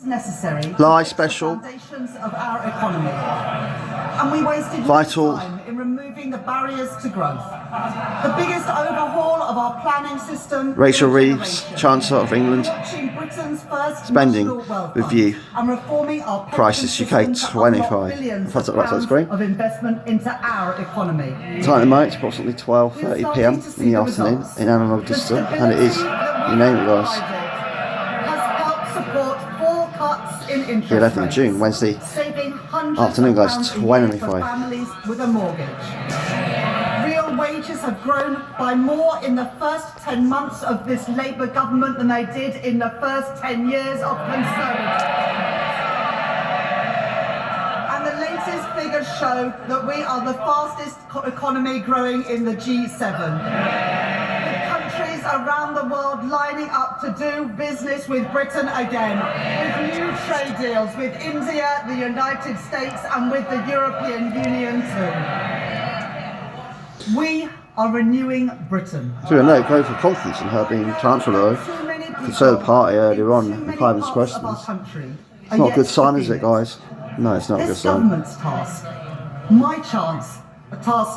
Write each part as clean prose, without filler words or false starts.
necessary Live special. the foundations of our economy, and we wasted Vital. no time in removing the barriers to growth. The biggest overhaul of our planning system. Rachel Reeves, Chancellor of England. Launching Britain's first Spending national wealth review. fund and reforming our Prices UK 25. billions That's of right, that's great. pounds of investment into our economy. Time at the moment, it's approximately 12:30 PM in the afternoon in Analog Digital, and it is, you name it guys, Has helped support 4 cuts in interest the 11th of rates, June, Wednesday saving hundreds afternoon of guys, pounds a year for 25. families with a mortgage. Real wages have grown by more in the first 10 months of this Labour government than they did in the first 10 years of Conservative. And the latest figures show that we are the fastest economy growing in the G7. With countries around the world lining up to do business with Britain again, with new trade deals with India, the United States and with the European Union too. We are renewing Britain. So a note, vote for confidence in her being Chancellor of the Conservative Party earlier on in Parliament's questions. It's not a good sign, is it guys? No, it's not a good This sign. government's task, my task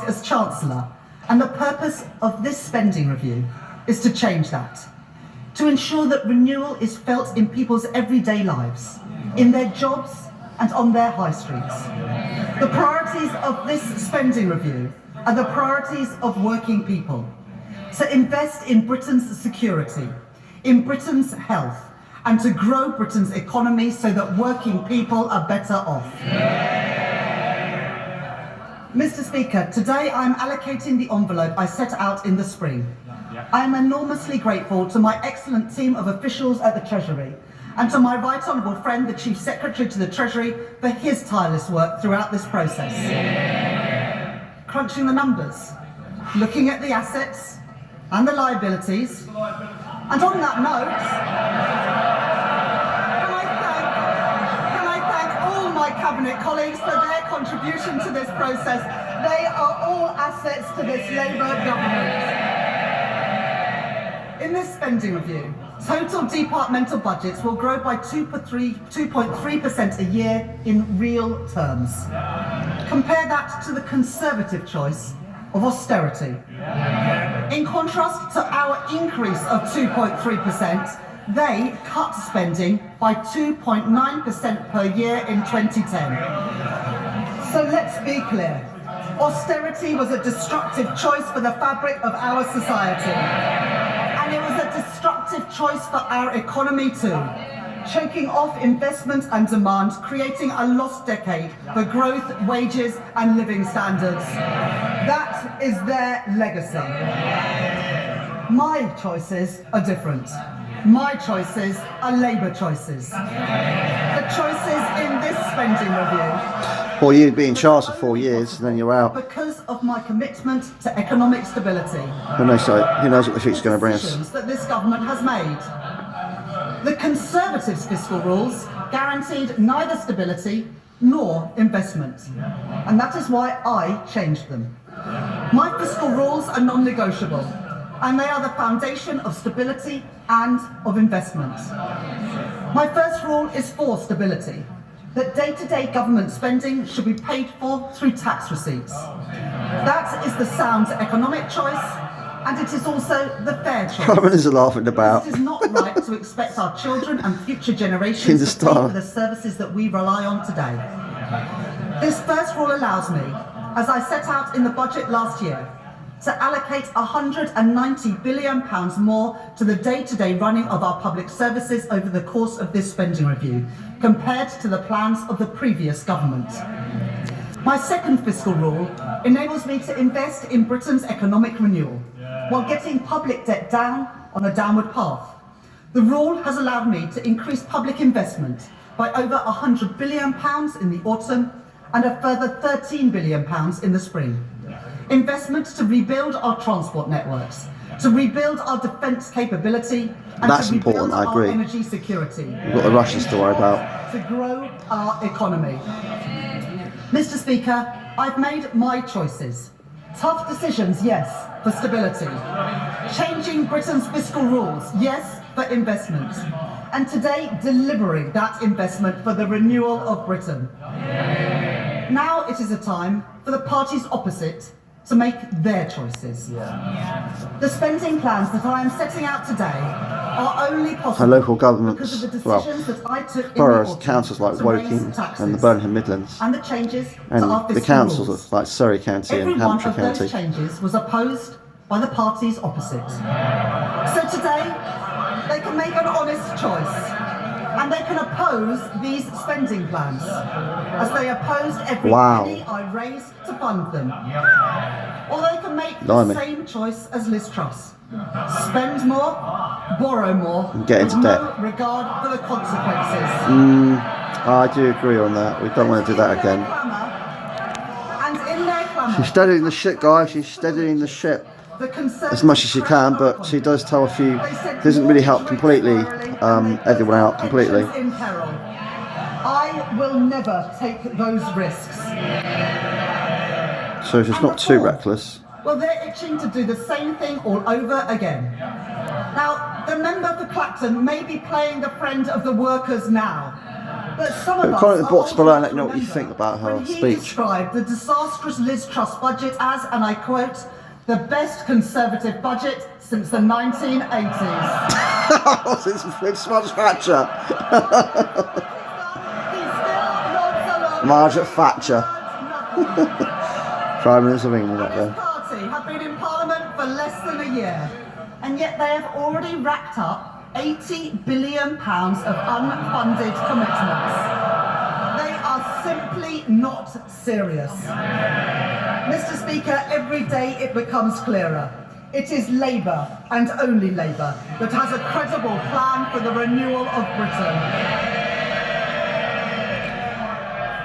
as Chancellor, and the purpose of this spending review is to change that. To ensure that renewal is felt in people's everyday lives, in their jobs and on their high streets. The priorities of this spending review are the priorities of working people. To invest in Britain's security, in Britain's health, and to grow Britain's economy so that working people are better off. Mr. Speaker, today I am allocating the envelope I set out in the spring. I am enormously grateful to my excellent team of officials at the Treasury and to my right honourable friend, the Chief Secretary to the Treasury, for his tireless work throughout this process. Crunching the numbers, looking at the assets and the liabilities, and on that note, can I thank all my Cabinet colleagues for their contribution to this process. They are all assets to this Labour government. In this spending review, total departmental budgets will grow by 2.3% a year in real terms. Compare that to the Conservative choice of austerity. In contrast to our increase of 2.3%, they cut spending by 2.9% per year in 2010. So let's be clear. Austerity was a destructive choice for the fabric of our society. And it was a destructive choice for our economy too, choking off investment and demand, creating a lost decade for growth, wages and living standards. That is their legacy. My choices are different. My choices are Labour choices. The choices in this spending review. Well, you'd be in charge for 4 years and then you're out. Because of my commitment to economic stability. Who knows what the future's going to bring us. That this government has made. The Conservatives' fiscal rules guaranteed neither stability nor investment. And that is why I changed them. My fiscal rules are non-negotiable, and they are the foundation of stability and of investment. My first rule is for stability, that day-to-day government spending should be paid for through tax receipts. That is the sound economic choice, and it is also the fair choice. Cameron is laughing about. It is not right to expect our children and future generations to pay for the services that we rely on today. This first rule allows me, as I set out in the budget last year, to allocate £190 billion more to the day-to-day running of our public services over the course of this spending review, compared to the plans of the previous government. My second fiscal rule enables me to invest in Britain's economic renewal, while getting public debt down on a downward path. The rule has allowed me to increase public investment by over £100 billion in the autumn and a further £13 billion in the spring. Investment to rebuild our transport networks, to rebuild our defence capability, and That's to rebuild important, I our agree. energy security. We've got the Russians to worry about. To grow our economy. Mr. Speaker, I've made my choices. Tough decisions, yes, for stability. Changing Britain's fiscal rules, yes, for investment. and today delivering that investment for the renewal of Britain. Now it is a time for the parties opposite to make their choices. The spending plans that I am setting out today are only possible local governments, because of the decisions that I took boroughs, in the councils like to raise Woking taxes and the Birmingham Midlands, and the changes and to our the fiscal councils rules. like Surrey County Every and one Hampshire of County. those changes was opposed by the parties opposite. So today, they can make an honest choice, and they can oppose these spending plans, as they opposed every penny I raised to fund them. Or they can make the same choice as Liz Truss. Spend more, borrow more, and get into with debt. no regard for the consequences. I do agree on that. We don't want to do that again. And in their clamour, She's steadying the ship, guys. She's steadying the ship as much as she can, but she does tell a few. Doesn't really help completely everyone out completely. I will never take those risks. So she's not too reckless. Well, they're itching to do the same thing all over again. Now, the member for Clacton may be playing the friend of the workers now, but some of us comment in the box are below old and let me know enough what you to think about her when he speech. described the disastrous Liz Truss budget as, and I quote, the best Conservative budget since the 1980s. Since Margaret Thatcher. Margaret Thatcher. Prime Minister of England up there. His party have been in Parliament for less than a year, and yet they have already racked up £80 billion of unfunded commitments. They are simply not serious. Mr. Speaker, every day it becomes clearer. It is Labour, and only Labour, that has a credible plan for the renewal of Britain.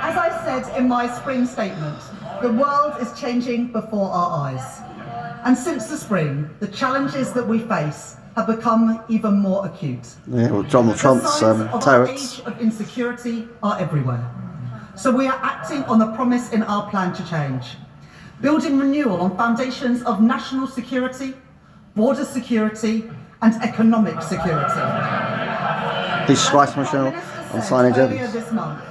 As I said in my spring statement, the world is changing before our eyes. And since the spring, the challenges that we face have become even more acute. Yeah, well, Donald Trump's The signs of our tariffs. age of insecurity are everywhere. So we are acting on the promise in our plan to change. Building renewal on foundations of national security, border security, and economic security. Please strike Michelle on signing earlier Evans. this month,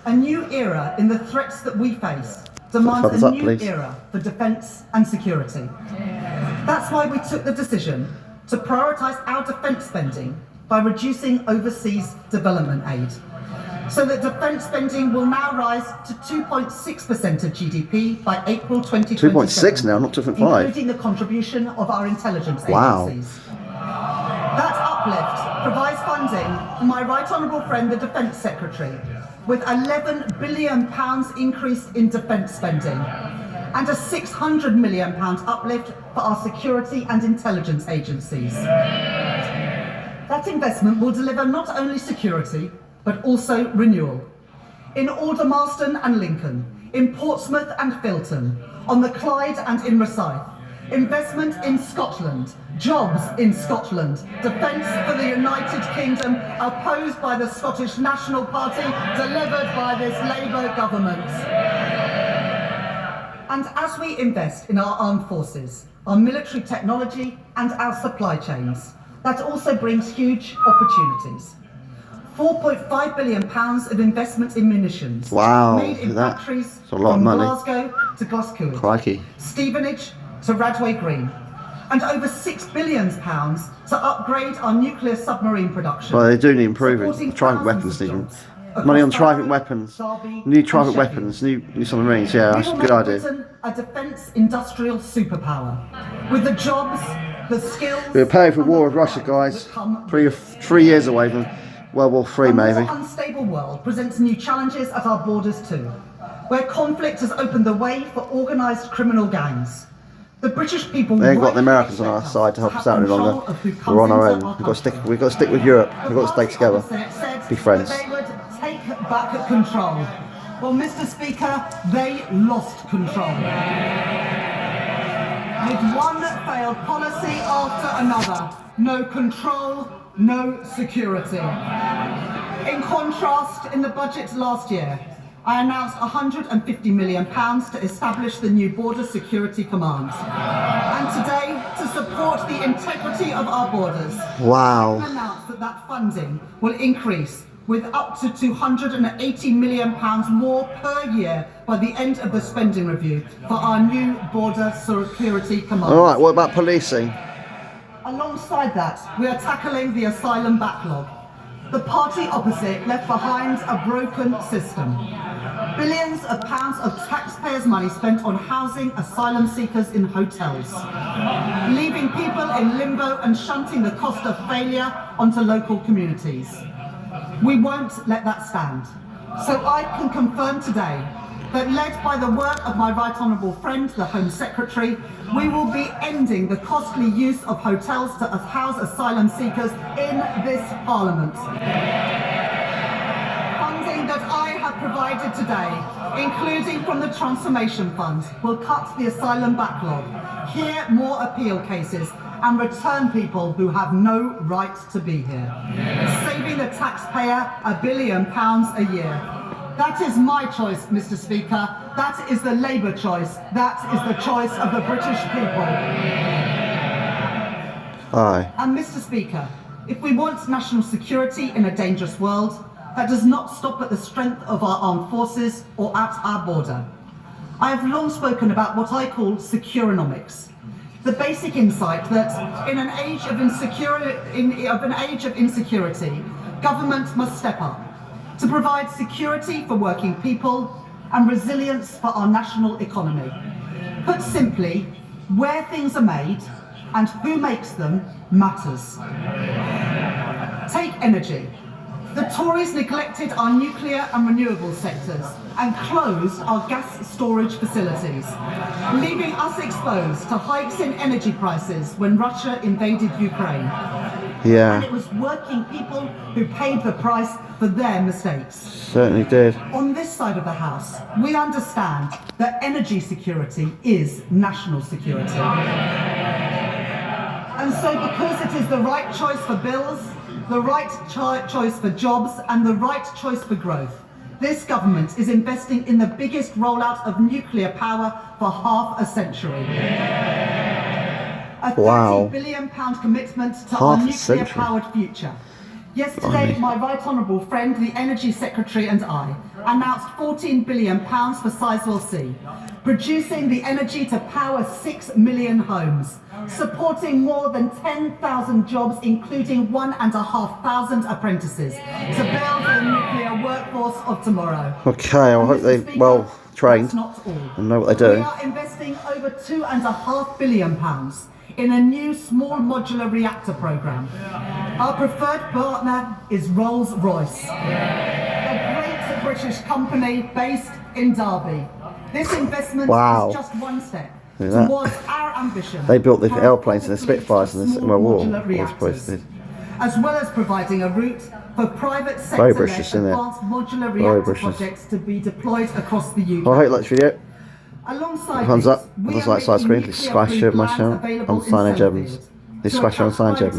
a new era in the threats that we face demands a new era for defence and security. That's why we took the decision to prioritise our defence spending by reducing overseas development aid, so that defence spending will now rise to 2.6% of GDP by April 2027. 2.6 now, not 2.5. Including the contribution of our intelligence agencies. That uplift provides funding for my Right Honourable friend, the Defence Secretary, with £11 billion increase in defence spending and a £600 million uplift for our security and intelligence agencies. That investment will deliver not only security, but also renewal. In Aldermaston and Lincoln, in Portsmouth and Filton, on the Clyde and in Rosyth. Investment in Scotland, jobs in Scotland, defence for the United Kingdom, opposed by the Scottish National Party, delivered by this Labour government. And as we invest in our armed forces, our military technology and our supply chains, that also brings huge opportunities. £4.5 billion of investment in munitions. Wow, made in factories that's a lot of from money. Glasgow to Glasgow. Crikey. Stevenage to Radway Green. And over £6 billion to upgrade our nuclear submarine production. Well, they do need improving. Supporting Private thousands weapons of need jobs money on across private Derby, weapons. Derby New and private Sheffield. weapons, new submarines. Yeah, that's a good idea. Britain a defence industrial superpower with the jobs, the skills. We're paying for war with Russia, guys. 3 years away from World War III, A maybe. more unstable world presents new challenges at our borders too, where conflict has opened the way for organised criminal gangs. The British people. We ain't got the Americans on our side to help us out any longer. We're on our own. We've got to stick with Europe. We've got to stay together. Be friends. They would take back control. Well, Mr. Speaker, they lost control. With one failed policy after another. No control, no security. In contrast, in the budget last year, I announced £150 million to establish the new Border Security Command. And today, to support the integrity of our borders, Wow. I announced that that funding will increase with up to £280 million more per year by the end of the spending review for our new border security command. Alright, what about policing? Alongside that, we are tackling the asylum backlog. The party opposite left behind a broken system. Billions of pounds of taxpayers' money spent on housing asylum seekers in hotels, leaving people in limbo and shunting the cost of failure onto local communities. We won't let that stand. So I can confirm today that, led by the work of my right honourable friend, the Home Secretary, we will be ending the costly use of hotels to house asylum seekers in this Parliament. Funding that I have provided today, including from the Transformation Fund, will cut the asylum backlog, hear more appeal cases, and return people who have no right to be here, saving the taxpayer £1 billion a year. That is my choice, Mr. Speaker. That is the Labour choice. That is the choice of the British people. Aye. And Mr. Speaker, if we want national security in a dangerous world, that does not stop at the strength of our armed forces or at our border. I have long spoken about what I call securonomics. The basic insight that in an age of insecurity, government must step up to provide security for working people and resilience for our national economy. Put simply, where things are made and who makes them matters. Take energy. The Tories neglected our nuclear and renewable sectors and closed our gas storage facilities, leaving us exposed to hikes in energy prices when Russia invaded Ukraine. Yeah. And it was working people who paid the price for their mistakes. Certainly did. On this side of the House, we understand that energy security is national security. And so, because it is the right choice for bills, the right choice for jobs, and the right choice for growth, this government is investing in the biggest rollout of nuclear power for half a century. A £30 billion commitment to our nuclear-powered future. Yesterday, my right honourable friend, the Energy Secretary, and I announced £14 billion for Sizewell C, producing the energy to power 6 million homes, supporting more than 10,000 jobs, including 1,500 apprentices, to build the nuclear workforce of tomorrow. Okay, I hope they're well trained and know what they're doing. We are investing over £2.5 billion in a new small modular reactor programme. Our preferred partner is Rolls-Royce, a great British company based in Derby. This investment is just one step towards our ambition. They built the airplanes and the Spitfires in the Second World War, as well as providing a route for private sector-led advanced modular reactor projects to be deployed across the UK. Well, I hope you like this video. Alongside thumbs up, on the right side screen, please subscribe, share my channel. I'm Signage Evans. Please subscribe on Signage Evans.